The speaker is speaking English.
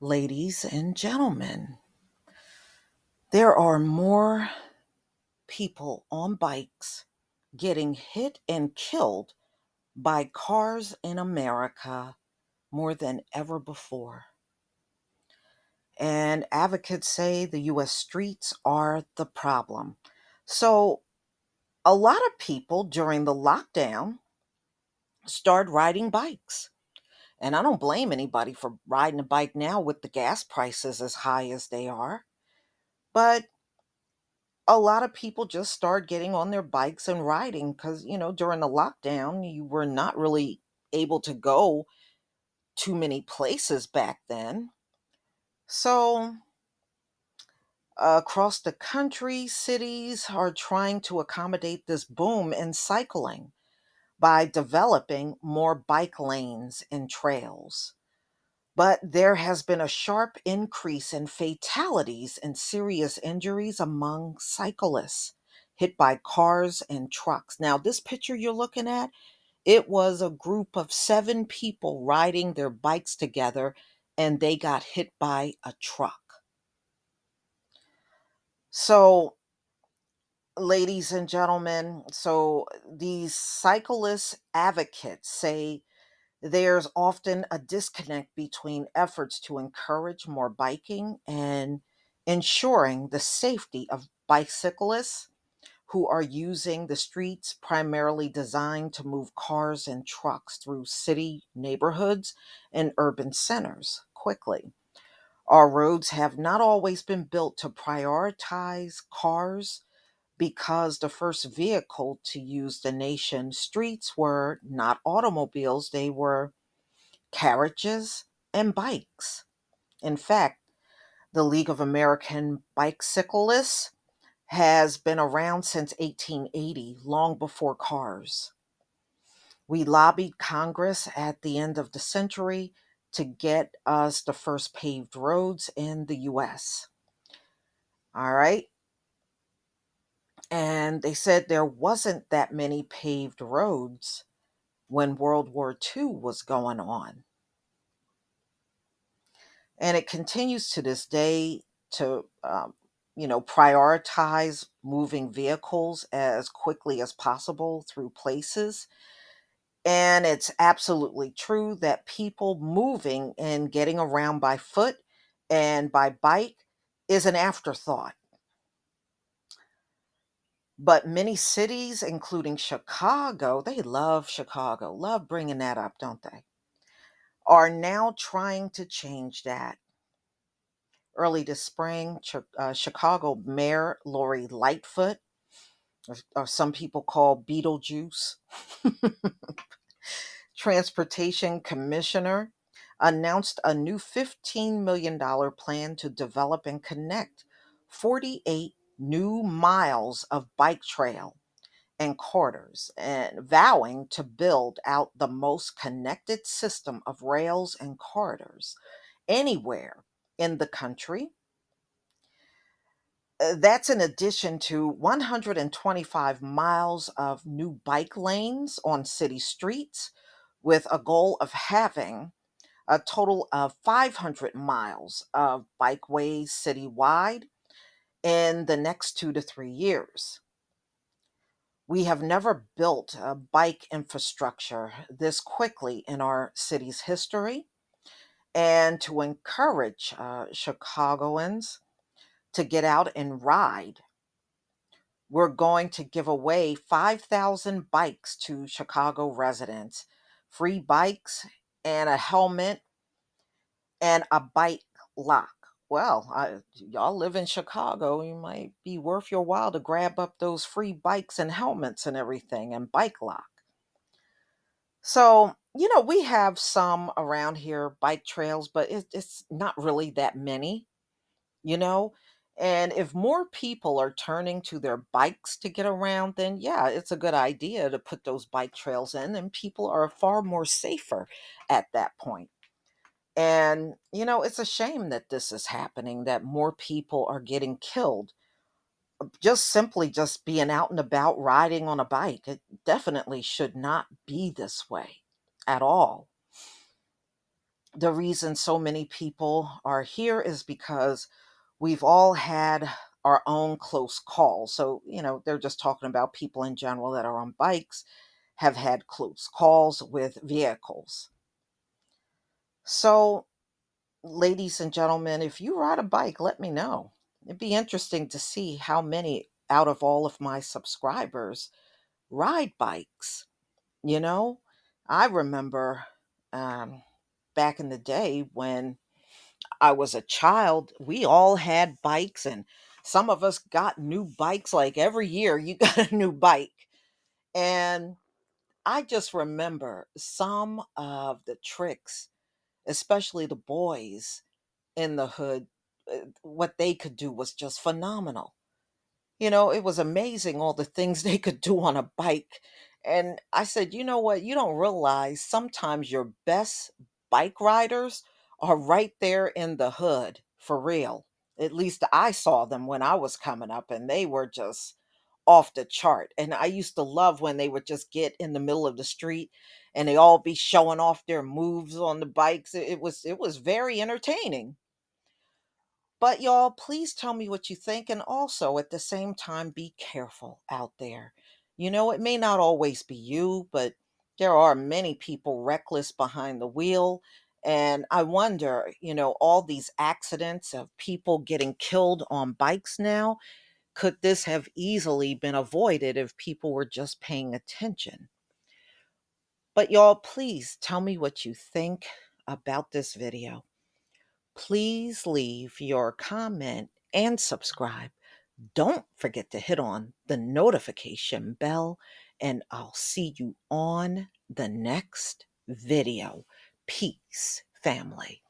Ladies and gentlemen, there are more people on bikes getting hit and killed by cars in America more than ever before. And advocates say the US streets are the problem. So, a lot of people during the lockdown started riding bikes. And I don't blame anybody for riding a bike now with the gas prices as high as they are. But a lot of people just start getting on their bikes and riding because, during the lockdown, you were not really able to go too many places back then. So, across the country, cities are trying to accommodate this boom in cycling by developing more bike lanes and trails. But there has been a sharp increase in fatalities and serious injuries among cyclists hit by cars and trucks. Now, this picture you're looking at, it was a group of 7 people riding their bikes together and they got hit by a truck. So, ladies and gentlemen, these cyclist advocates say there's often a disconnect between efforts to encourage more biking and ensuring the safety of bicyclists who are using the streets primarily designed to move cars and trucks through city neighborhoods and urban centers quickly. Our roads have not always been built to prioritize cars because the first vehicle to use the nation's streets were not automobiles, they were carriages, and bikes. In fact, the League of American Bicyclists has been around since 1880, long before cars. We lobbied Congress at the end of the century to get us the first paved roads in the US. All right. And they said there wasn't that many paved roads when World War II was going on. And it continues to this day to prioritize moving vehicles as quickly as possible through places. And it's absolutely true that people moving and getting around by foot and by bike is an afterthought. But many cities, including Chicago, they love Chicago, love bringing that up, don't they? Are now trying to change that. Early this spring, Chicago Mayor Lori Lightfoot, or some people call Beetlejuice, Transportation Commissioner, announced a new $15 million plan to develop and connect 48 new miles of bike trail and corridors, and vowing to build out the most connected system of rails and corridors anywhere in the country. That's in addition to 125 miles of new bike lanes on city streets, with a goal of having a total of 500 miles of bikeways citywide in the next 2 to 3 years. We have never built a bike infrastructure this quickly in our city's history. And to encourage Chicagoans to get out and ride, we're going to give away 5,000 bikes to Chicago residents, free bikes and a helmet and a bike lock. Well, y'all live in Chicago, you might be worth your while to grab up those free bikes and helmets and everything and bike lock. So, we have some around here, bike trails, but it's not really that many, you know? And if more people are turning to their bikes to get around, then yeah, it's a good idea to put those bike trails in, and people are far more safer at that point. And, it's a shame that this is happening, that more people are getting killed just simply just being out and about riding on a bike. It definitely should not be this way at all. The reason so many people are here is because we've all had our own close calls. So, they're just talking about people in general that are on bikes have had close calls with vehicles. So, ladies and gentlemen, if you ride a bike, let me know. It'd be interesting to see how many out of all of my subscribers ride bikes. You know, I remember um, back in the day when I was a child, we all had bikes, and some of us got new bikes. Like every year, you got a new bike. And I just remember some of the tricks, especially the boys in the hood, what they could do was just phenomenal. It was amazing all the things they could do on a bike. And I said, you know what? You don't realize sometimes your best bike riders are right there in the hood for real. At least I saw them when I was coming up, and they were just off the chart. And I used to love when they would just get in the middle of the street and they all be showing off their moves on the bikes. It was very entertaining. But y'all, please tell me what you think. And also at the same time, be careful out there. It may not always be you, but there are many people reckless behind the wheel. And I wonder, all these accidents of people getting killed on bikes now, could this have easily been avoided if people were just paying attention? But y'all, please tell me what you think about this video. Please leave your comment and subscribe. Don't forget to hit on the notification bell, and I'll see you on the next video. Peace, family.